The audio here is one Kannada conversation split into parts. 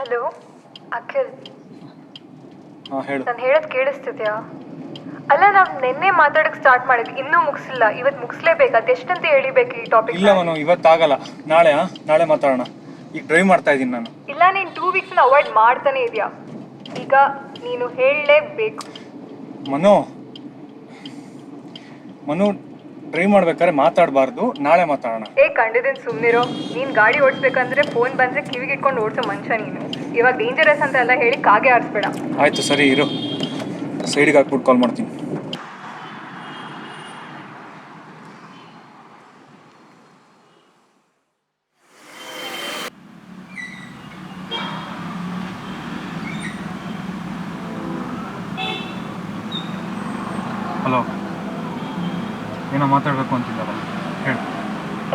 ಹಲೋ ಅಖಿಲ್, ಹೇಳು. ನಾನು ಹೇಳೋದು ಕೇಳಿಸ್ತಿದ್ಯಾ? ಅಲ್ಲ, ನಾವು ನಿನ್ನೆ ಮಾತಾಡಕ್ಕೆ ಸ್ಟಾರ್ಟ್ ಮಾಡಿದ್ವಿ, ಇನ್ನೂ ಮುಗಿಸಿಲ್ಲ. ಇವತ್ತು ಮುಗಿಸ್ಲೇಬೇಕು. ಅದೆಷ್ಟಂತ ಹೇಳಿಬೇಕು ಈ ಟಾಪಿಕ್? ಇಲ್ಲ ಮನು, ಇವತ್ತಾಗಲ್ಲ, ನಾಳೆ ನಾಳೆ ಮಾತಾಡೋಣ. ಈಗ ಡ್ರೈವ್ ಮಾಡ್ತಾ ಇದ್ದೀನಿ ನಾನು. ಇಲ್ಲ, ನೀನು 2 ವೀಕ್ಸ್ನ ಅವಾಯ್ಡ್ ಮಾಡ್ತಾನೆ ಇದೆಯಾ? ಈಗ ನೀನು ಹೇಳಲೇಬೇಕು. ಮನು ಮನು ಡ್ರೈವ್ ಮಾಡ್ಬೇಕಾದ್ರೆ ಮಾತಾಡಬಾರ್ದು, ನಾಳೆ ಮಾತಾಡೋಣ. ಕಂಡಿದ್ದೀನಿ, ಸುಮ್ಮನಿರೋ. ನೀನು ಗಾಡಿ ಓಡಿಸ್ಬೇಕಂದ್ರೆ ಫೋನ್ ಬಂದರೆ ಕಿವಿಗೆ ಇಟ್ಕೊಂಡು ಓಡಿಸೋ ಮನುಷ್ಯ ನೀನು. ಇವಾಗ ಡೇಂಜರಸ್ ಅಂತ ಎಲ್ಲ ಹೇಳಿ ಕಾಗೆ ಆರಿಸ್ಬೇಡ. ಆಯಿತು, ಸರಿ ಇರು, ಸೈಡಿಗೆ ಹಾಕ್ಬಿಟ್ಟು ಕಾಲ್ ಮಾಡ್ತೀನಿ. ಹಲೋ, ಏನೋ ಮಾತಾಡಬೇಕು ಅಂತಿದ್ದಲ್ಲ, ಹೇಳು.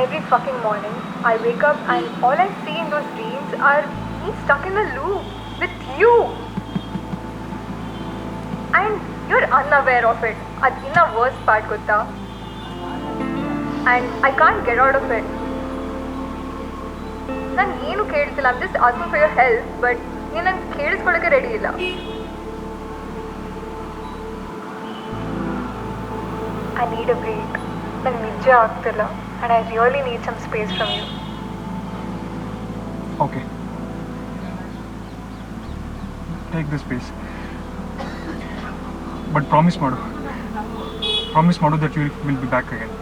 Every fucking morning, I wake up and all I see in those dreams are me stuck in a loop with you. And you're unaware of it. That's the worst part, Gutta. And I can't get out of it. ನಾನು ಏನು ಕೇಳ್ತಿಲ್ಲ. I'm just asking for your help, but ನೀನು ನನ್ನ ಕೇಳಿಸ್ಕೊಳ್ಳೋಕೆ ರೆಡಿ ಇಲ್ಲ. I need a break. ನಂಗೆ ನಿಜ ಆಗ್ತಿಲ್ಲ. And I really need some space from you. Okay. Take this space. But promise ಮಾಡು that you will be back again.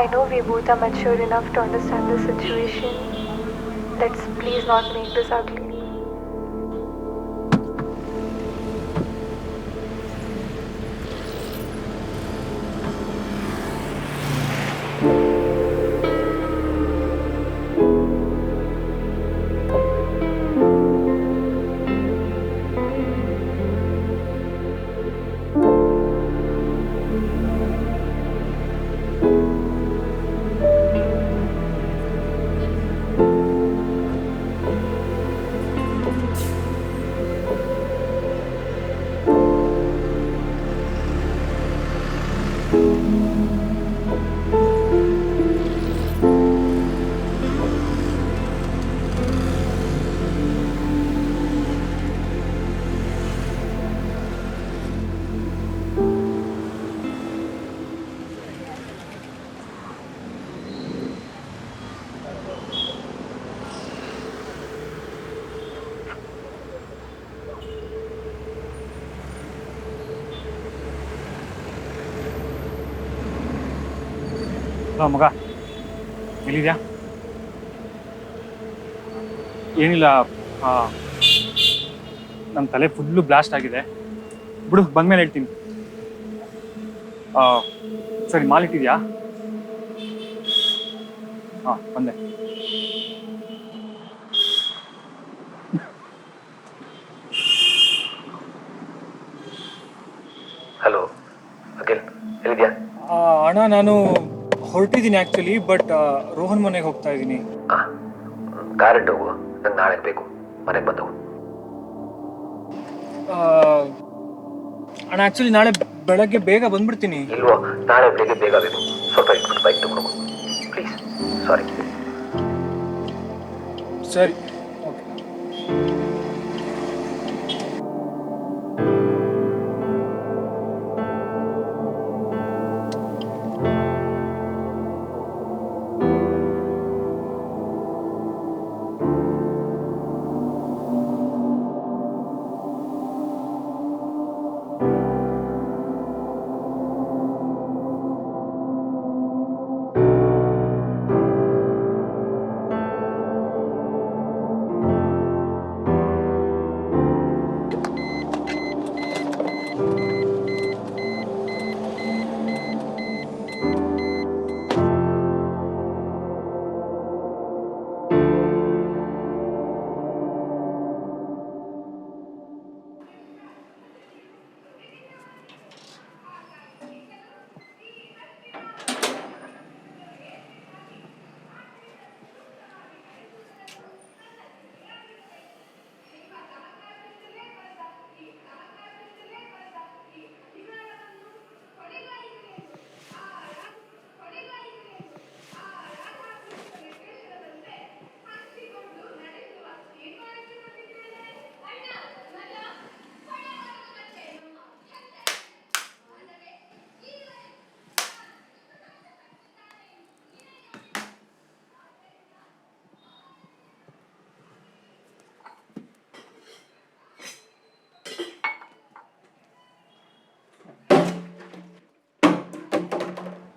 I know we both are mature enough to understand the situation. Let's please not make this ugly. Hello ಮಗ, ಎಲ್ಲಿದ್ಯಾ? ಏನಿಲ್ಲ, ನನ್ನ ತಲೆ ಫುಲ್ಲು ಬ್ಲಾಸ್ಟ್ ಆಗಿದೆ. ಬಿಡು, ಬಂದ್ಮೇಲೆ ಹೇಳ್ತೀನಿ. ಸರಿ, ಮಾಲ್ ಇಟ್ಟಿದ್ಯಾ? ಬಂದೆ. ಹಲೋ ಅಖಿಲ್, ಎಲ್ಲಿದ್ಯಾ? ಅಣ್ಣ, ನಾನು ಹೊರಟಿದ್ದೀನಿ ಆ್ಯಕ್ಚುಲಿ, ಬಟ್ ರೋಹನ್ ಮನೆಗೆ ಹೋಗ್ತಾ ಇದ್ದೀನಿ. ಕಾರಿಟ್ಟು ಹೋಗು, ನಂಗೆ ನಾಳೆ ಬೇಕು, ಮನೆಗೆ ಬಂದವು. ಅಣ್ಣ, ಆ್ಯಕ್ಚುಲಿ ನಾಳೆ ಬೆಳಗ್ಗೆ ಬೇಗ ಬಂದ್ಬಿಡ್ತೀನಿ. ಇಲ್ವೋ, ನಾಳೆ ಬೆಳಿಗ್ಗೆ ಬೇಗ ಬೇಕು. ಸ್ವಲ್ಪ ಇಟ್ಬಿಟ್ಟು ಬೈಕ್ ತಗೊಂಡು ಹೋಗು ಪ್ಲೀಸ್. ಸಾರಿ. ಸರಿ.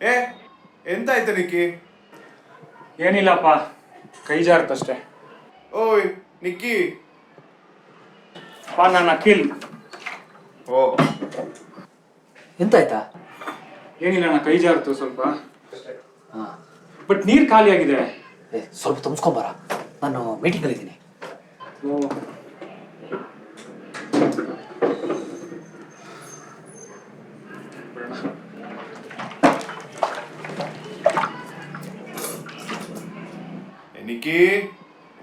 ಏ ಎಂತ ಆಯ್ತು ನಿಕ್ಕಿ? ಏನಿಲ್ಲಪ್ಪ, ಕೈ ಜಾರ್ತಷ್ಟೇ. ಓಯ್ ನಿಕ್ಕಿ. ಅಪ್ಪ ನಾನು ಅಖಿಲ್. ಓ ಎಂತಾಯ್ತಾ? ಏನಿಲ್ಲ, ನಾ ಕೈ ಜಾರ್ತು ಸ್ವಲ್ಪ. ಹಾಂ, ಬಟ್ ನೀರು ಖಾಲಿ ಆಗಿದೆ. ಸ್ವಲ್ಪ ತುಂಬಿಸ್ಕೊಂಬಾರ, ನಾನು ಮೀಟಿಂಗಲ್ಲಿ ಇದ್ದೀನಿ. ಓ, ನಿಕ್ಕಿ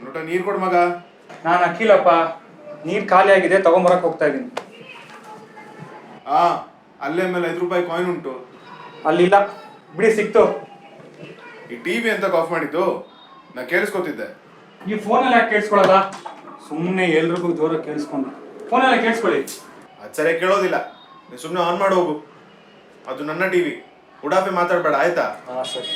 ನೋಟ ನೀರು ಕೊಡು ಮಗ. ನಾನು ಅಖಿಲಪ್ಪ, ನೀರು ಖಾಲಿ ಆಗಿದೆ, ತಗೊಂಬರಕ್ಕೆ ಹೋಗ್ತಾ ಇದ್ದೀನಿ. ಅಲ್ಲೇ ಮೇಲೆ 5 ರೂಪಾಯಿ ಕಾಯಿನ್ ಉಂಟು. ಅಲ್ಲಿಲ್ಲ ಬಿಡಿ, ಸಿಕ್ತು. ಈ ಟಿವಿ ಅಂತ ಆಫ್ ಮಾಡಿದ್ದು ನಾ ಕೇಳಿಸ್ಕೊತಿದ್ದೆ. ಈ ಫೋನಲ್ಲಿ ಯಾಕೆ ಕೇಳಿಸ್ಕೊಳ್ಳಲ್ಲ? ಸುಮ್ಮನೆ ಎಲ್ರಿಗೂ ಜೋರಾಗಿ ಕೇಳಿಸ್ಕೊಂಡು ಫೋನಲ್ಲೇ ಕೇಳಿಸ್ಕೊಳ್ಳಿ. ಅದು ಸರಿಯಾಗಿ ಕೇಳೋದಿಲ್ಲ, ನೀನು ಸುಮ್ಮನೆ ಆನ್ ಮಾಡಿ ಹೋಗು. ಅದು ನನ್ನ ಟಿವಿ, ಉಡಾಫೆ ಮಾತಾಡಬೇಡ ಆಯ್ತಾ? ಹಾಂ ಸರಿ.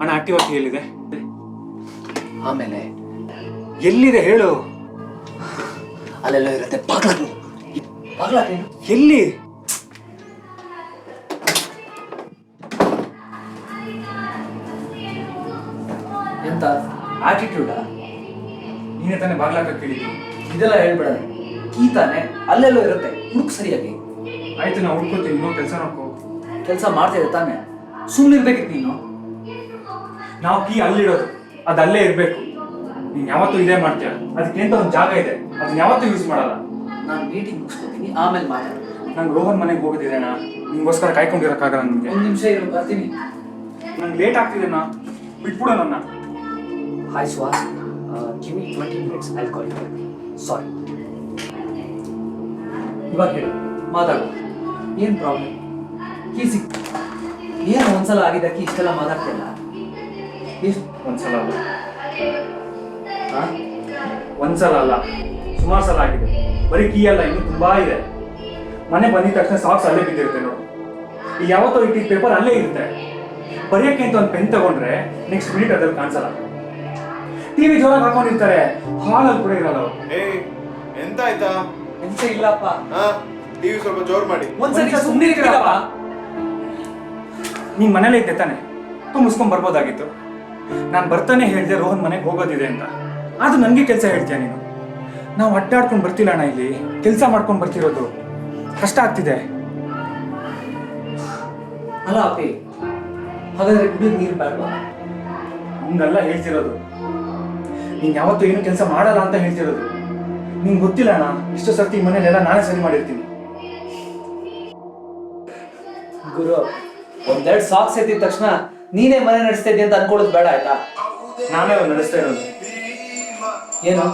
ಅಣ್ಣ ಆಕ್ಟಿವ್ ಆಗಿ ಎಲ್ಲಿದೆ? ಆಮೇಲೆ ಎಲ್ಲಿದೆ ಹೇಳು. ಅಲ್ಲೆಲ್ಲ ಇರುತ್ತೆ. ಬಾಗ್ಲಾಕೇನು? ಎಲ್ಲಿ? ಎಂತ ಆಟಿಟ್ಯೂಡಾ? ನೀನೇ ತಾನೇ ಬಾಗ್ಲಾಕ ಕೇಳಿದ್ದು. ಇದೆಲ್ಲ ಹೇಳ್ಬೇಡ. ಕೀ ತಾನೆ, ಅಲ್ಲೆಲ್ಲೋ ಇರುತ್ತೆ, ಹುಡುಕ್ ಸರಿಯಾಗಿ. ಆಯ್ತು, ನಾ ಹುಡ್ಕೊತೀನಿ, ಇನ್ನೂ ಕೆಲಸ ನೋಡ್ಕೋ. ಕೆಲಸ ಮಾಡ್ತಿದ್ದೆ ತಾನೆ, ಸುಮ್ಮನಿರ್ಬೇಕಿತ್ತು ನೀನು. ನಾವು ಕೀ ಅಲ್ಲಿಡೋದು, ಅದು ಅಲ್ಲೇ ಇರಬೇಕು. ನೀನು ಯಾವತ್ತೂ ಇದೇ ಮಾಡ್ತೀಯ. ಅದಕ್ಕೆಂತ ಒಂದು ಜಾಗ ಇದೆ, ಅದನ್ನ ಯಾವತ್ತೂ ಯೂಸ್ ಮಾಡಲ್ಲ. ನಾನು ಮೀಟಿಂಗ್ ಮುಗಿಸ್ಕೊತೀನಿ, ಆಮೇಲೆ ಮಾತಾಡ. ನಂಗೆ ರೋಹನ್ ಮನೆಗೆ ಹೋಗೋದಿದೆ ಅಣ್ಣ, ನಿಮಗೋಸ್ಕರ ಕಾಯ್ಕೊಂಡಿರೋಕ್ಕಾಗಲ್ಲ ನನಗೆ. ಒಂದು ನಿಮಿಷ ಇರು, ಬರ್ತೀನಿ. ನಂಗೆ ಲೇಟ್ ಆಗ್ತಿದೆ ಅಣ್ಣ, ಬಿಟ್ಬಿಡು ನನ್ನ. Hi Suhas, give me 20 minutes, I call you. Sorry. ಇವಾಗ ಹೇಳು, ಮಾತಾಡು. ಏನು ಪ್ರಾಬ್ಲಮ್? ಕೀ ಸಿಕ್ ಏನು ಒಂದ್ಸಲ ಆಗಿದ್ದಕ್ಕೆ ಇಷ್ಟೆಲ್ಲ ಮಾತಾಡ್ತಿಲ್ಲ? ಎಷ್ಟು? ಒಂದ್ಸಲ ಅಲ್ಲ, ಹಾಂ, ಒಂದ್ಸಲ ಅಲ್ಲ, ಸುಮಾರು ಸಲ ಆಗಿದೆ. ಬರೀ ಕೀ ಅಲ್ಲ, ಇನ್ನೂ ತುಂಬಾ ಇದೆ. ಮನೆ ಬಂದಿದ ತಕ್ಷಣ ಸಾಕ್ಸ್ ಅಲ್ಲೇ ಬಿದ್ದಿರುತ್ತೆ ನೋಡು. ಈಗ ಯಾವತ್ತೋ ಇಟ್ಟಿದ್ದ ಪೇಪರ್ ಅಲ್ಲೇ ಇರುತ್ತೆ. ಬರೆಯೋಕ್ಕೆ ಅಂತ ಒಂದು ಪೆನ್ ತಗೊಂಡ್ರೆ ನೆಕ್ಸ್ಟ್ ಮಿನಿಟ್ ಅದ್ರಲ್ಲಿ ಕಾಣಿಸಲ್ಲ. ಟಿವಿ ಜೋರಾಗಿ ಹಾಕೊಂಡಿರ್ತಾರೆ, ಹಾಲಲ್ಲಿ ಕೂಡ ಇರಲ್ಲ ಅವ್ರು. ಎಂತ ಆಯ್ತಾ? ಎಂತ ಇಲ್ಲಪ್ಪ. ಟಿವಿ ಸ್ವಲ್ಪ ಜೋರ್ ಮಾಡಿ. ಒಂದ್ಸರಿ ಸುಮ್ಮನೆ ಇರ್ತೀರಪ್ಪ. ನೀನ್ ಮನೇಲೇ ಇದ್ದೆ ತಾನೆ, ತುಂಬಿಸ್ಕೊಂಡ್ ಬರ್ಬೋದಾಗಿತ್ತು. ನಾನು ಬರ್ತಾನೆ ಹೇಳಿದೆ ರೋಹನ್ ಮನೆಗೆ ಹೋಗೋದಿದೆ ಅಂತ. ಅದು ನನಗೆ ಕೆಲಸ ಹೇಳ್ತೀಯ ನೀನು? ನಾವು ಅಡ್ಡಾಡ್ಕೊಂಡು ಬರ್ತಿಲ್ಲ ಅಣ್ಣ, ಇಲ್ಲಿ ಕೆಲಸ ಮಾಡ್ಕೊಂಡು ಬರ್ತಿರೋದು. ಕಷ್ಟ ಆಗ್ತಿದೆ. ಅಲ್ಲ ಅಪ್ಪಿ, ಹಾಗಾದ್ರೆ ಕುಡಿಯೋದು ನೀರು ಬೇಡವಾ? ಹಂಗಲ್ಲ ಹೇಳ್ತಿರೋದು. ನೀನ್ ಯಾವತ್ತೂ ಏನು ಕೆಲಸ ಮಾಡಲ್ಲ ಅಂತ ಹೇಳ್ತಿರೋದು. ನಿಂಗೆ ಗೊತ್ತಿಲ್ಲ ಅಣ್ಣ, ಇಷ್ಟು ಸರ್ತಿ ಈ ಮನೇಲೆಲ್ಲ ನಾನೇ ಸರಿ ಮಾಡಿರ್ತೀನಿ. ಗುರು, ಒಂದೆರಡು ಸಾಕ್ಸ್ ಎತ್ತಿದ ತಕ್ಷಣ ನೀನೇ ಮನೆ ನಡೆಸ್ತಾ ಇದ್ದೀಯ ಅಂತ ಅನ್ಕೊಳ್ಳೋದು ಬೇಡ ಆಯ್ತಾ? ನಾನೇ ಅವ್ರು ನಡೆಸ್ತಾ ಇರೋದು. ಏನು?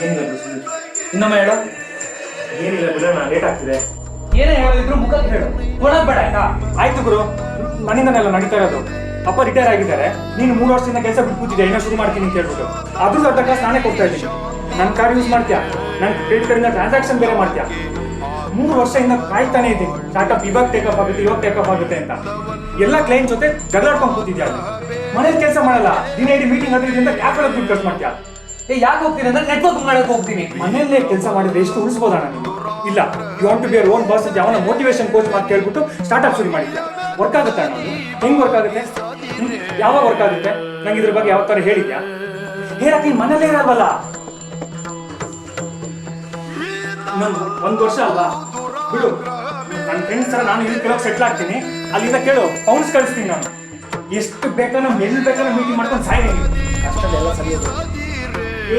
ಏನಿಲ್ಲ ಬಿಡು. ಇನ್ನೊಮ್ಮೆ ಹೇಳು. ಏನಿಲ್ಲ ಬಿಡೋಣ, ಲೇಟ್ ಆಗ್ತಿದೆ. ಏನೇ ಹೇಳಿದ್ರು ಮುಖಕ್ಕೆ ಹೇಳು, ಕೊಡೋದು ಬೇಡ ಆಯ್ತಾ? ಆಯ್ತು ಗುರು, ಮನೆಯಿಂದನೆಲ್ಲ ನಡೀತಾ ಇರೋದು. ಅಪ್ಪ ರಿಟೈರ್ ಆಗಿದ್ದಾರೆ, ನೀನು 3 ವರ್ಷದಿಂದ ಕೆಲಸ ಬಿಟ್ಟು ಕೂತಿದ್ದೆ, ಇನ್ನೂ ಶುರು ಮಾಡ್ತೀನಿ ಅಂತ ಹೇಳ್ಬಿಟ್ಟು. ಅದ್ರದ್ದು ಅರ್ಧ ಕಾಸು ನಾನೇ ಕೊಡ್ತಾ ಇದ್ದೀನಿ. ನನ್ನ ಕಾರ್ಡ್ ಯೂಸ್ ಮಾಡ್ತೀಯಾ, ನನ್ನ ಕ್ರೆಡಿಟ್ ಕಾರ್ಡಿಂದ ಟ್ರಾನ್ಸಾಕ್ಷನ್ ಬೇರೆ ಮಾಡ್ತೀಯಾ. 3 ವರ್ಷದಿಂದ ಕಾಯ್ತಾನೆ ಇದ್ದೀನಿ, ಸ್ಟಾರ್ಟಪ್ ಇವಾಗ ಟೇಕಪ್ ಆಗುತ್ತೆ, ಇವಾಗ ಟೇಕಪ್ ಆಗುತ್ತೆ ಅಂತ. ಎಲ್ಲ ಕ್ಲೈಂಟ್ ಜೊತೆ ಜಗಳಾಡ್ಕೊಂಡು ಕೂತಿದ್ಯಾ. ಮನೇಲಿ ಕೆಲಸ ಮಾಡಲ್ಲ, ದಿನ ಇಡೀ ಮೀಟಿಂಗ್ ಅದರಿಂದ ಕ್ಯಾಪ್ ಒಳಗೆ ದುಡ್ಡು ಖರ್ಚು ಮಾಡ್ತೀಯಾ. ಯಾಕೆ ಹೋಗ್ತೀನಿ ಅಂದ್ರೆ ನೆಟ್ವರ್ಕ್ ಮಾಡಕ್ಕೆ ಹೋಗ್ತೀನಿ. ಮನೆಯಲ್ಲೇ ಕೆಲಸ ಮಾಡಿದ್ರೆ ಎಷ್ಟು ಉಳಿಸ್ಬೋದಣ್ಣ ನೀನು? ಇಲ್ಲ, you want to be your own boss. ಯಾವನ ಮೋಟಿವೇಶನ್ ಕೋಚ್ ಮಾತು ಕೇಳ್ಬಿಟ್ಟು ಸ್ಟಾರ್ಟ್ಅಪ್ ಶುರು ಮಾಡಿದ್ಯಾ. ವರ್ಕ್ ಆಗುತ್ತೆ ಅಣ್ಣ? ಹೆಂಗ್ ವರ್ಕ್ ಆಗುತ್ತೆ? ಯಾವಾಗ ವರ್ಕ್ ಆಗುತ್ತೆ? ನಂಗೆ ಇದ್ರ ಬಗ್ಗೆ ಯಾವ ತರ ಹೇಳಿದ್ಯಾ? ಹೇಳಕ್ಕೆ ನೀನ್ ಮನೇಲೇ ಇರಲ್ವಲ್ಲ. ಇನ್ನೊಂದು 1 ವರ್ಷ ಅಲ್ವಾ, ಬಿಡು. ನನ್ನ ಫ್ರೆಂಡ್ಸ್ ತರ ನಾನು ಇಲ್ಲಿ ಕೆಲವು ಸೆಟ್ಲ್ ಆಗ್ತೀನಿ, ಅಲ್ಲಿಂದ ಕೇಳು ಪೌಂಡ್ಸ್ ಕಳಿಸ್ತೀನಿ ನಾನು. ಎಷ್ಟು ಬೇಕಾದ್ರೆ ಎಲ್ಲಿ ಬೇಕಾದ್ರೆ ಮೀಟಿಂಗ್ ಮಾಡ್ಕೊಂಡು ಸಾಯ್ತೀನಿ. ಅಷ್ಟೆಲ್ಲ ಸರಿ ಹೋಗೋದು.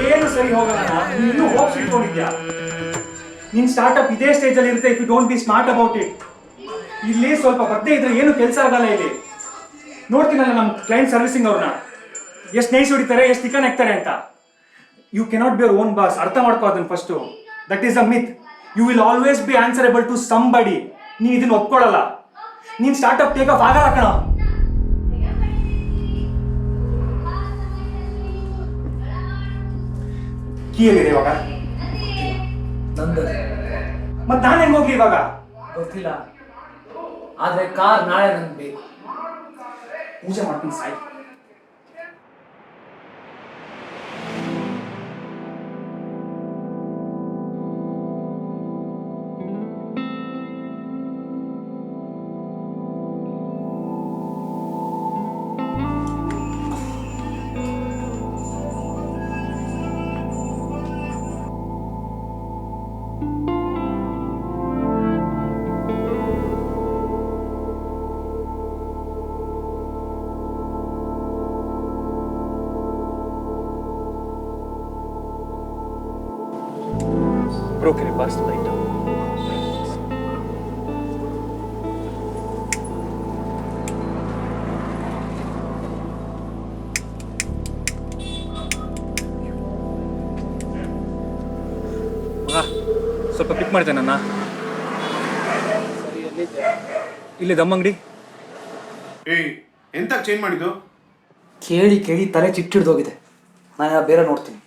ಏನು ಸರಿ ಹೋಗಲ್ಲ. ನೀನು ಇನ್ನೂ ಹೋಪ್ಸ್ ಇಟ್ಕೊಂಡಿದ್ಯಾ? ನಿನ್ ಸ್ಟಾರ್ಟ್ಅಪ್ ಇದೇ ಸ್ಟೇಜ್ ಅಲ್ಲಿ ಇರುತ್ತೆ. If you don't be smart about it. ಇಲ್ಲಿ ಸ್ವಲ್ಪ ಬದ್ದೆ ಇದ್ರೆ ಏನು ಕೆಲಸ ಆಗಲ್ಲ ಇಲ್ಲಿ. ನೋಡ್ತೀನಲ್ಲ ನಮ್ಮ ಕ್ಲೈಂಟ್ ಸರ್ವಿಸಿಂಗ್ ಅವ್ರನ್ನ ಎಷ್ಟು ನೈಸ್ ಹೊಡಿತಾರೆ, ಎಷ್ಟು ಚಿಕನ್ ಹಾಕ್ತಾರೆ ಅಂತ. You cannot be your own boss. ಅರ್ಥ ಮಾಡ್ಕೋ ಅದನ್ನ first. That is a myth. You will always be answerable to somebody. ನೀನು ಇದನ್ನ ಒಪ್ಕೊಳ್ಳಲ್ಲ. ನೀನು ಸ್ಟಾರ್ಟ್ಅಪ್ ಟೇಕ್ ಆಫ್ ಆಗಲ್ಲ ಕಣ. ಕೀ ಎಲ್ಲಿದೆ ಇವಾಗ? ನಂದು ಮತ್ತೆ ನಾನು ಹೆಂಗೆ ಹೋಗ್ಲಿ ಇವಾಗ? ಗೊತ್ತಿಲ್ಲ, ಆದ್ರೆ ಕಾರ್ ನಾಳೆ ನನ್ಗೆ ಬೇಕು. ಪೂಜೆ ಮಾಡ್ತೀನಿ Sai. Bro, can you pass the light down? ಸ್ವಲ್ಪ ಪಿಕ್ ಮಾಡ್ತೇನೆ ನನ್ನ. ಇಲ್ಲಿ ದಮ್ಮಂಗಡಿ. ಏಯ್, ಎಂತ ಚೇಂಜ್ ಮಾಡಿದ್ದು? ಕೇಳಿ ಕೇಳಿ ತಲೆ ಚಿಟ್ಟಿಡ್ದೋಗಿದೆ. ನಾನು ಬೇರೆ ನೋಡ್ತೀನಿ.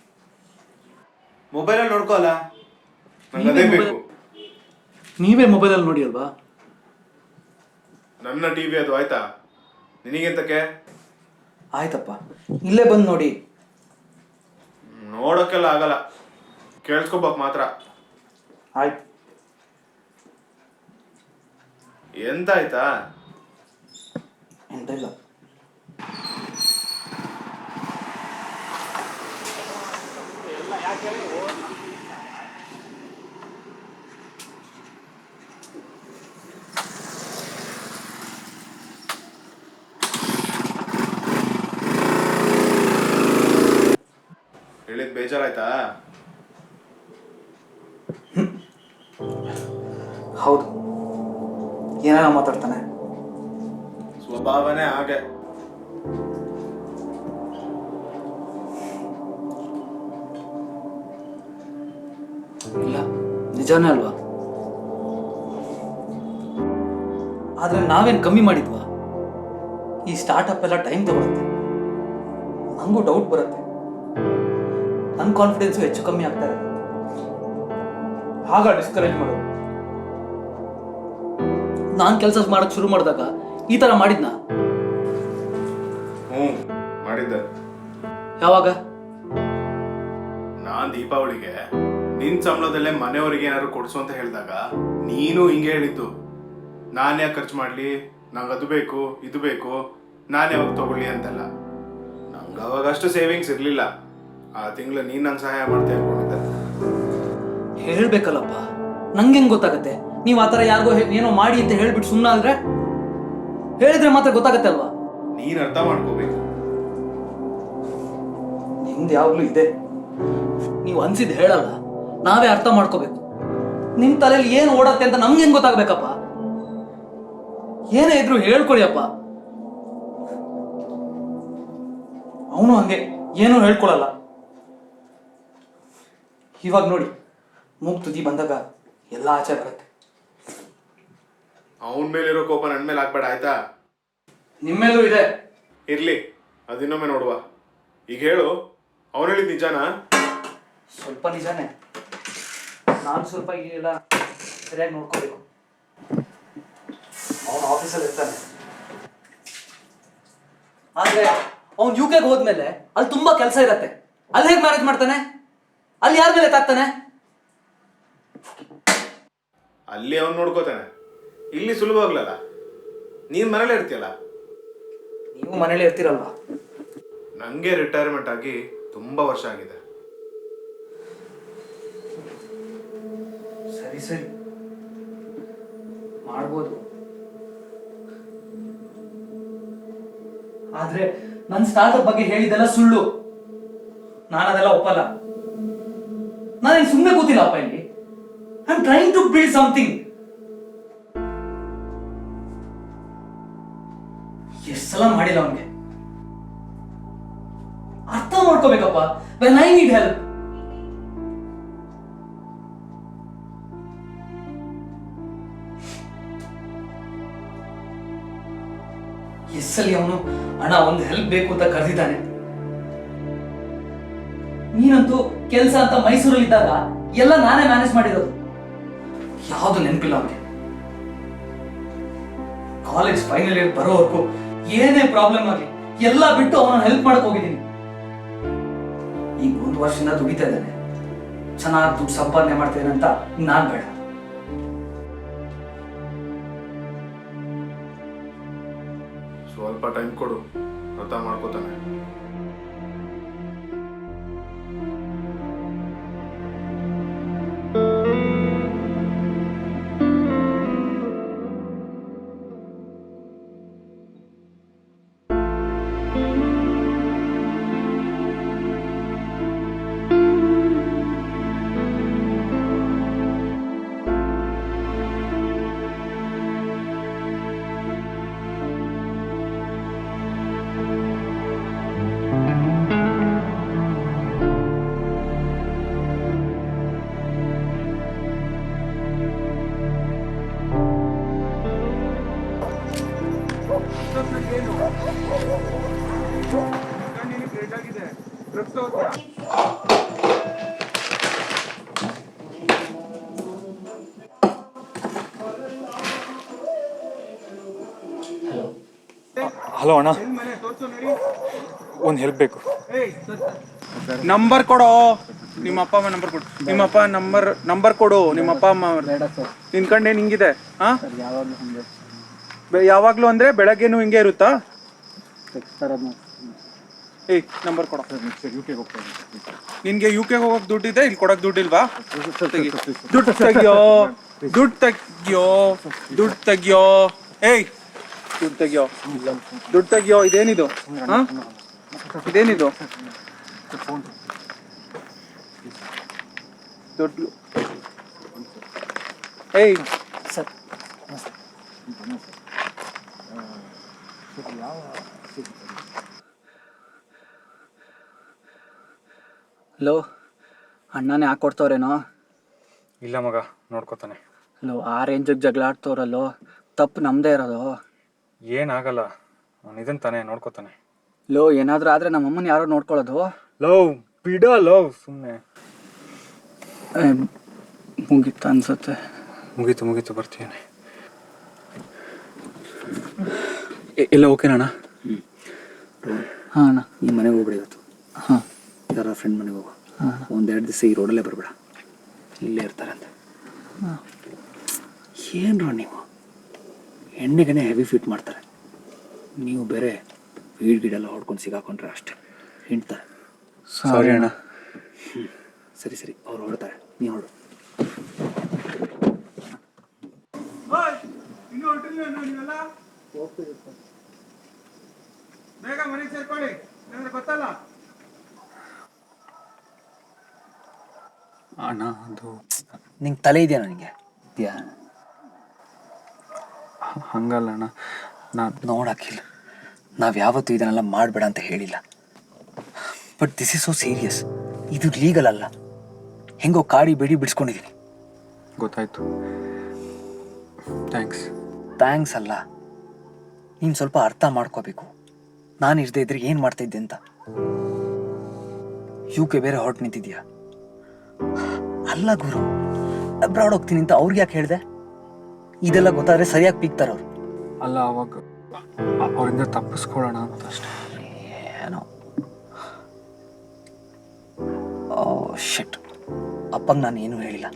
ಮೊಬೈಲಲ್ಲಿ ನೋಡ್ಕೋ ಅಲ್ಲ, ನಂಗೆ ಅದೇ ಬೇಕು. ನೀವೇ ಮೊಬೈಲಲ್ಲಿ ನೋಡಿ ಅಲ್ವಾ? ನನ್ನ ಟಿವಿ ಅದು ಆಯ್ತಾ? ನಿನಗೆಂತಕ್ಕೆ? ಆಯ್ತಪ್ಪ, ಇಲ್ಲೇ ಬಂದು ನೋಡಿ. ನೋಡೋಕ್ಕೆಲ್ಲ ಆಗಲ್ಲ, ಕೇಳಿಸ್ಕೋಬೇಕು ಮಾತ್ರ. ಆಯ್ತು. ಎಂತ ಆಯ್ತಾ? ಎಂತ ಇಲ್ಲ. ಹೇಳಿದ್ ಬೇಜಾರಾಯ್ತಾ? ಹೌದು, ಏನೇನೋ ಮಾತಾಡ್ತಾನೆ. ಸ್ವಭಾವನೇ ಹಾಗೆ. ಇಲ್ಲ, ನಿಜಾನೇ ಅಲ್ವಾ? ಆದ್ರೆ ನಾವೇನು ಕಮ್ಮಿ ಮಾಡಿದ್ವಾ? ಈ ಸ್ಟಾರ್ಟಪ್ ಎಲ್ಲ ಟೈಮ್ ತಗೊಳುತ್ತೆ. ನನಗೂ ಡೌಟ್ ಬರುತ್ತೆ. ನನ್ನ ಕಾನ್ಫಿಡೆನ್ಸು ಹೆಚ್ಚು ಕಮ್ಮಿ ಆಗ್ತಾ ಇರುತ್ತೆ. ಆಗ ಡಿಸ್ಕರೇಜ್ ಮಾಡೋದು. ನಾನು ಕೆಲಸ ಮಾಡೋಕ್ಕೆ ಶುರು ಮಾಡಿದಾಗ ಈ ಥರ ಮಾಡಿದ್ನಾ? ಮಾಡಿದ್ದೆ. ಯಾವಾಗ? ನಾನ್ ದೀಪಾವಳಿಗೆ ನಿನ್ ಸಂಬಳದಲ್ಲೇ ಮನೆಯವರಿಗೆ ಏನಾದ್ರು ಕೊಡ್ಸು ಅಂತ ಹೇಳಿದಾಗ ನೀನು ಹಿಂಗೆ ಹೇಳಿದ್ದು. ನಾನು ಯಾಕೆ ಖರ್ಚು ಮಾಡ್ಲಿ, ನಂಗೆ ಅದು ಬೇಕು ಇದು ಬೇಕು, ನಾನು ಯಾವಾಗ ತಗೊಳ್ಳಿ ಅಂತೆಲ್ಲ. ನಂಗೆ ಅವಾಗ ಅಷ್ಟು ಸೇವಿಂಗ್ಸ್ ಇರಲಿಲ್ಲ. ಆ ತಿಂಗಳು ನೀನು ನಂಗೆ ಸಹಾಯ ಮಾಡ್ತಾ ಅನ್ಕೊಂಡಿದ್ದೆ. ಹೇಳ್ಬೇಕಲ್ಲಪ್ಪ, ನಂಗೆ ಹೆಂಗ್ ಗೊತ್ತಾಗತ್ತೆ? ನೀವು ಆ ಥರ ಯಾರಿಗೋ ಏನೋ ಮಾಡಿ ಅಂತ ಹೇಳ್ಬಿಟ್ಟು ಸುಮ್ಮನಾದ್ರೆ ಹೇಳಿದ್ರೆ ಮಾತ್ರ ಗೊತ್ತಾಗತ್ತೆ ಅಲ್ವಾ? ನೀನು ಅರ್ಥ ಮಾಡ್ಕೋಬೇಕು. ನಿಮ್ದು ಯಾವಾಗಲೂ ಇದೆ. ನೀವು ಅನ್ಸಿದ್ ಹೇಳಲ್ಲ, ನಾವೇ ಅರ್ಥ ಮಾಡ್ಕೋಬೇಕು. ನಿಮ್ ತಲೆಯಲ್ಲಿ ಏನು ಓಡತ್ತೆ ಅಂತ ನಮ್ಗೆ ಹೆಂಗ್ ಗೊತ್ತಾಗ್ಬೇಕಪ್ಪ? ಏನೇ ಇದ್ರು ಹೇಳ್ಕೊಳಿಯಪ್ಪ. ಅವನು ಹಂಗೆ ಏನೂ ಹೇಳ್ಕೊಳಲ್ಲ. ಇವಾಗ ನೋಡಿ, ಮೂಗ್ ತುದಿ ಬಂದಾಗ ಎಲ್ಲ ಆಚೆ ಬರುತ್ತೆ. ಅವನ ಮೇಲಿರೋ ಕೋಪ ನನ್ನ ಮೇಲೆ ಹಾಕ್ಬೇಡ ಆಯ್ತಾ? ನಿಮ್ಮೇಲೂ ಇದೆ. ಇರ್ಲಿ, ಅದಿನ್ನೊಮ್ಮೆ ನೋಡುವ. ಈಗ ಹೇಳು, ಅವನು ಹೇಳಿದ್ ನಿಜಾನಾ? ಸ್ವಲ್ಪ ನಿಜಾನೇ. ನಾನು ಸ್ವಲ್ಪ ಈಗೆಲ್ಲ ಸರಿಯಾಗಿ ನೋಡ್ಕೋಬೇಕು. ಅವನು ಆಫೀಸಲ್ಲಿ ಇರ್ತಾನೆ. ಆದ್ರೆ ಅವ್ನು UK ಹೋದ್ಮೇಲೆ ಅಲ್ಲಿ ತುಂಬಾ ಕೆಲಸ ಇರತ್ತೆ. ಅಲ್ಲಿ ಹೇಗೆ ಮ್ಯಾನೇಜ್ ಮಾಡ್ತಾನೆ? ಅಲ್ಲಿ ಯಾರ ಮೇಲೆ ತಾಕ್ತಾನೆ? ಅಲ್ಲಿ ಅವ್ನು ನೋಡ್ಕೋತಾನೆ, ಇಲ್ಲಿ ಸುಲಭವಾಗ್ಲಲ್ಲ. ನೀನ್ ಮನೇಲಿ ಇರ್ತೀಯಲ್ಲ. ನೀವು ಮನೇಲಿ ಇರ್ತೀರಲ್ವಾ? ನಂಗೆ ರಿಟೈರ್ಮೆಂಟ್ ಆಗಿ ತುಂಬಾ ವರ್ಷ ಆಗಿದೆ. ಸರಿ ಸರಿ, ಮಾಡ್ಬೋದು. ಆದ್ರೆ ನನ್ನ ಸ್ಟಾರ್ಟಪ್ ಬಗ್ಗೆ ಹೇಳಿದೆಲ್ಲ ಸುಳ್ಳು. ನಾನು ಅದೆಲ್ಲ ಒಪ್ಪಲ್ಲ. ನಾನು ಸುಮ್ಮನೆ ಕೂತಿಲ್ಲಪ್ಪ ಇಲ್ಲಿ. I am trying to build something. ಎಷ್ಟು ಸಲ ಮಾಡಿಲ್ಲ ಅವನಿಗೆ. ಅರ್ಥ ಮಾಡ್ಕೋಬೇಕಪ್ಪ. When I need help. ಎಸ್ಸಲ್ಲಿ ಅವನು ಅಣ್ಣ ಒಂದು ಹೆಲ್ಪ್ ಬೇಕು ಅಂತ ಕರೆದಿದ್ದಾನೆ. ನೀನಂತೂ ಕೆಲಸ ಅಂತ ಮೈಸೂರಲ್ಲಿದ್ದಾಗ ಎಲ್ಲ ನಾನೇ ಮ್ಯಾನೇಜ್ ಮಾಡಿರೋದು. ಯಾವುದು ನೆನಪಿಲ್ಲ ಅವನಿಗೆ. ಕಾಲೇಜ್ ಫೈನಲ್ ಇಯರ್ ಬರೋವರೆಗೂ ಏನೇ ಪ್ರಾಬ್ಲಮ್ ಆಗಲಿ ಎಲ್ಲ ಬಿಟ್ಟು ಅವನ ಹೆಲ್ಪ್ ಮಾಡಕ್ ಹೋಗಿದ್ದೀನಿ. ಈಗ 1 ವರ್ಷದಿಂದ ದುಡಿತಾ ಇದ್ದಾನೆ, ಚೆನ್ನಾಗಿ ದುಡ್ಡು ಸಂಪಾದನೆ ಮಾಡ್ತೇನೆ ಅಂತ ನಾನ್ ಬೇಡ. ಸ್ವಲ್ಪ ಟೈಮ್ ಕೊಡು, ಅರ್ಥ ಮಾಡ್ಕೋತಾನೆ. ಹಲೋ ಅಣ್ಣ, ಒಂದು ಹೆಲ್ಪ್ ಬೇಕು. ನಂಬರ್ ಕೊಡೋ, ನಿಮ್ಮ ಅಪ್ಪ ಅಮ್ಮ ನಂಬರ್ ಕೊಡು. ನಿಮ್ಮ ಅಪ್ಪ ನಂಬರ್ ಕೊಡು. ನಿಮ್ಮ ಅಪ್ಪ ಅಮ್ಮ ನಿನ್ ಕಂಡೇನು ಹಿಂಗಿದೆ? ಹಾ, ಯಾವಾಗ್ಲೂ ಅಂದ್ರೆ ಬೆಳಗ್ಗೆನೂ ಹಿಂಗೆ ಇರುತ್ತಾ? ಏಯ್, ನಂಬರ್ ಕೊಡೋ. ನಿನ್ಗೆ UK ಹೋಗಕ್ ದುಡ್ಡಿದೆ, ಇಲ್ಲಿ ಕೊಡಕ್ ದುಡ್ಡಿಲ್ವಾ? ದುಡ್ಡು ತೆಗಿಯೋ, ದುಡ್ಡು ತೆಗಿಯೋ, ದುಡ್ಡು ತೆಗಿಯೋ. ಏಯ್, ದುಡ್ಡು ತೆಗಿಯೋ, ದುಡ್ಡು ತೆಗಿಯೋ. ಇದೇನಿದು? ಹಾ, ಇದೇನಿದು? ದುಡ್ಡು. ಏಯ್ ಸರ್, ಹಲೋ, ಅಣ್ಣನೇ ಹಾಕೊಡ್ತವ್ರೇನೋ? ಇಲ್ಲ ಮಗ, ನೋಡ್ಕೋತಾನೆ. ಹಲೋ, ಆ ರೇಂಜಿಗೆ ಜಗಳ ಆಡ್ತವ್ರಲ್ಲೋ, ತಪ್ಪು ನಮ್ಮದೇ ಇರೋದು. ಏನಾಗಲ್ಲ, ಅವನು ಇದನ್ ತಾನೇ ನೋಡ್ಕೋತಾನೆ. ಲೋ, ಏನಾದರೂ ಆದರೆ ನಮ್ಮಮ್ಮನ ಯಾರೋ ನೋಡ್ಕೊಳ್ಳೋದು. ಲವ್ ಬಿಡ, ಲವ್ ಸುಮ್ಮನೆ. ಮುಗೀತು ಅನ್ಸುತ್ತೆ. ಮುಗೀತು, ಬರ್ತೀನಿ. ಎಲ್ಲ ಓಕೆನಾ ಅಣ್ಣ? ಹಾಂ ಅಣ್ಣ. ಈ ಮನೆಗೆ ಹೋಗ್ಬೇಡ ಇವತ್ತು. ಹಾಂ, ಯಾರ ಫ್ರೆಂಡ್ ಮನೆಗೆ ಹೋಗು. 1-2 ದಿವಸ ಈ ರೋಡಲ್ಲೇ ಬರಬೇಡ, ಇಲ್ಲೇ ಇರ್ತಾರಂತೆ. ಏನ್ರ ನೀವು ಎಣ್ಣೆಗೆನೆ ಹೆವಿ ಫಿಟ್ ಮಾಡ್ತಾರೆ, ನೀವು ಬೇರೆ ವೀಡ್ ಗಿಡೆಲ್ಲ ಹೊಡ್ಕೊಂಡು ಸಿಗಾಕೊಂಡ್ರೆ ಅಷ್ಟೇ ಹಿಂಡ್ತಾರೆ. ಸಾರಿ ಅಣ್ಣ. ಸರಿ ಅವ್ರು ಹೊಡ್ತಾರೆ, ನೀವು ಹೊಡು. ಬೇಗ ಮನೆಗೆ ಸೇರ್ಕೊಳ್ಳಿ, ಗೊತ್ತಲ್ಲ. ಅಣ್ಣ, ಅದು ನಿಂಗೆ ತಲೆ ಇದೆಯಾ? ನನಗೆ ಇದೆಯಾ? ಹಂಗಲ್ಲ ಅಣ್ಣ, ನೋಡಕ್ಕಿಲ್ಲ, ನಾವು ಯಾವತ್ತೂ ಇದನ್ನೆಲ್ಲ ಮಾಡಬೇಡ ಅಂತ ಹೇಳಿಲ್ಲ. But this is so serious. ಇದು ಲೀಗಲ್ ಅಲ್ಲ. ಹೆಂಗೋ ಕಾಡಿ ಬೇಡಿ ಬಿಡಿಸ್ಕೊಂಡಿದ್ದೀನಿ. ಗೊತ್ತಾಯ್ತು, ಥ್ಯಾಂಕ್ಸ್ ಅಲ್ಲ, ನೀನು ಸ್ವಲ್ಪ ಅರ್ಥ ಮಾಡ್ಕೋಬೇಕು. ನಾನು ಇರದೇ ಇದ್ರೆ ಏನು ಮಾಡ್ತಾಯಿದ್ದೆ ಅಂತ. UK ಬೇರೆ ಹೊರಟು ನಿಂತಿದ್ಯಾ? ಅಲ್ಲ ಗುರು, ಅಬ್ರಾಡ್ ಹೋಗ್ತೀನಿ ಅಂತ ಅವ್ರಿಗೆ ಯಾಕೆ ಹೇಳಿದೆ? ಇದೆಲ್ಲ ಗೊತ್ತಾದ್ರೆ ಸರಿಯಾಗಿ ಪೀಕ್ತಾರೆ ಅವರು. ಅಲ್ಲ, ಅವಾಗ ಅವರಿಂದ ತಪ್ಪಿಸ್ಕೊಳ್ಳೋಣ ಅಂತ ಅಷ್ಟೇ. ಏನೋ ಶಿಟ್, ಅಪ್ಪಂಗೆ ನಾನು ಏನೂ ಹೇಳಿಲ್ಲ.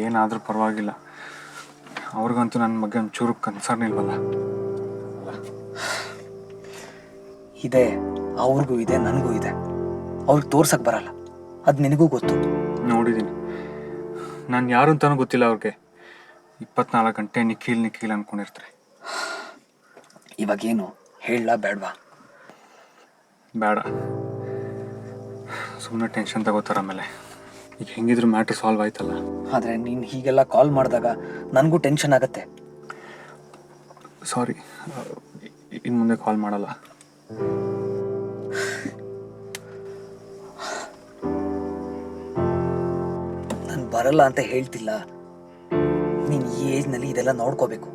ಏನಾದರೂ ಪರವಾಗಿಲ್ಲ, ಅವ್ರಿಗಂತೂ ನನ್ನ ಬಗ್ಗೆ ಒಂಚೂರು ಕನ್ಸರ್ನ್ ಇಲ್ವಲ್ಲ. ಇದೆ, ಅವ್ರಿಗೂ ಇದೆ, ನನಗೂ ಇದೆ. ಅವ್ರಿಗೆ ತೋರ್ಸಕ್ಕೆ ಬರಲ್ಲ, ಅದು ನಿನಗೂ ಗೊತ್ತು. ನೋಡಿದ್ದೀನಿ, ನಾನು ಯಾರು ಅಂತಾನೂ ಗೊತ್ತಿಲ್ಲ ಅವ್ರಿಗೆ. 24 ಗಂಟೆ ನಿಖಿಲ್ ಅನ್ಕೊಂಡಿರ್ತಾರೆ. ಇವಾಗೇನು ಹೇಳಲಾ ಬೇಡವಾ? ಬೇಡ, ಸುಮ್ಮನೆ ಟೆನ್ಷನ್ ತಗೋತಾರೆ. ಆಮೇಲೆ ಈಗ ಹೆಂಗಿದ್ರು ಮ್ಯಾಟ್ರ್ ಸಾಲ್ವ್ ಆಯ್ತಲ್ಲ. ಆದರೆ ನೀನು ಹೀಗೆಲ್ಲ ಕಾಲ್ ಮಾಡಿದಾಗ ನನಗೂ ಟೆನ್ಷನ್ ಆಗುತ್ತೆ. ಸಾರಿ, ಇನ್ನು ಮುಂದೆ ಕಾಲ್ ಮಾಡಲ್ಲ. ನಾನು ಬರಲ್ಲ ಅಂತ ಹೇಳ್ತಿಲ್ಲ. ನೀನು ಈ ಏಜ್ನಲ್ಲಿ ಇದೆಲ್ಲ ನೋಡ್ಕೋಬೇಕು.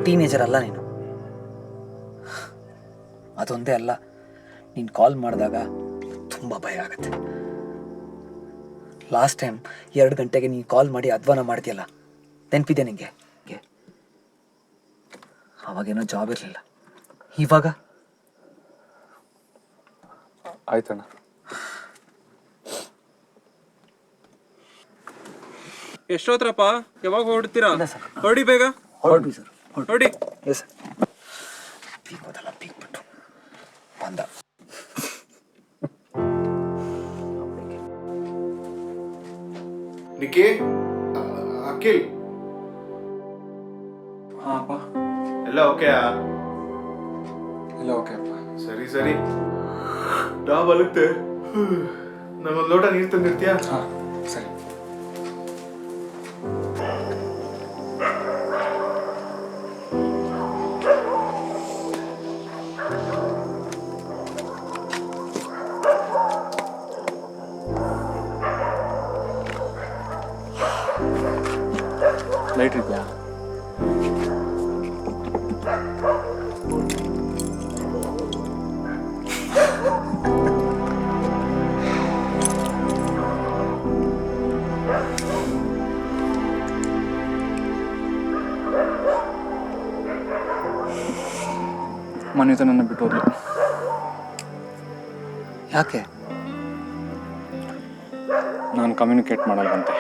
ಟೀನೇಜರ್ ಅಲ್ಲ ನೀನು. ಅದೊಂದೇ ಅಲ್ಲ, ನೀನು ಕಾಲ್ ಮಾಡಿದಾಗ ತುಂಬ ಭಯ ಆಗುತ್ತೆ. ಲಾಸ್ಟ್ ಟೈಮ್ 2 ಗಂಟೆಗೆ ನೀನು ಕಾಲ್ ಮಾಡಿ ಅಧ್ವಾನ ಮಾಡ್ತೀಯಲ್ಲ, ನೆನಪಿದೆ ನಿಂಗೆ? ಅವಾಗೇನೋ ಜಾಬ್ ಇರಲಿಲ್ಲ. ಇವಾಗ ಆಯ್ತಣ್ಣ. ಎಷ್ಟೋತ್ರಪ್ಪ? ಯಾವಾಗ ಹೊರಡ್ತೀರಾ? ಇಲ್ಲ ಸರ್. ಹೊರಡಿ ಬೇಗ, ಹೊರಡ್ವಿ ಸರ್. ಹೊರಡಿ. Yes sir. ಪೀಕೋದಲ್ಲ, ಪೀಕ್ಬಿಟ್ಟು ಬಂದ. ನಿಕ್ಕಿ, ಅಖಿಲ್ ಹಾಂ ಅಪ್ಪ. ಎಲ್ಲ ಓಕೆಯಾ? ಎಲ್ಲ ಓಕೆ ಅಪ್ಪ. ಸರಿ ಸರಿ, ನಾ ಬಲುತ್ತೆ. ನಂಗೊಂದು ಲೋಟ ನೀರು ತಂದಿರ್ತೀಯಾ? ಹಾಂ ಸರಿ. ಲೈಟ್ ಇದೆಯಾ? ಮನೆತ ನನ್ನ ಬಿಟ್ಟು ಹೋದ್ಲು. ಯಾಕೆ? ನಾನು ಕಮ್ಯುನಿಕೇಟ್ ಮಾಡಲ್ವಂತೆ.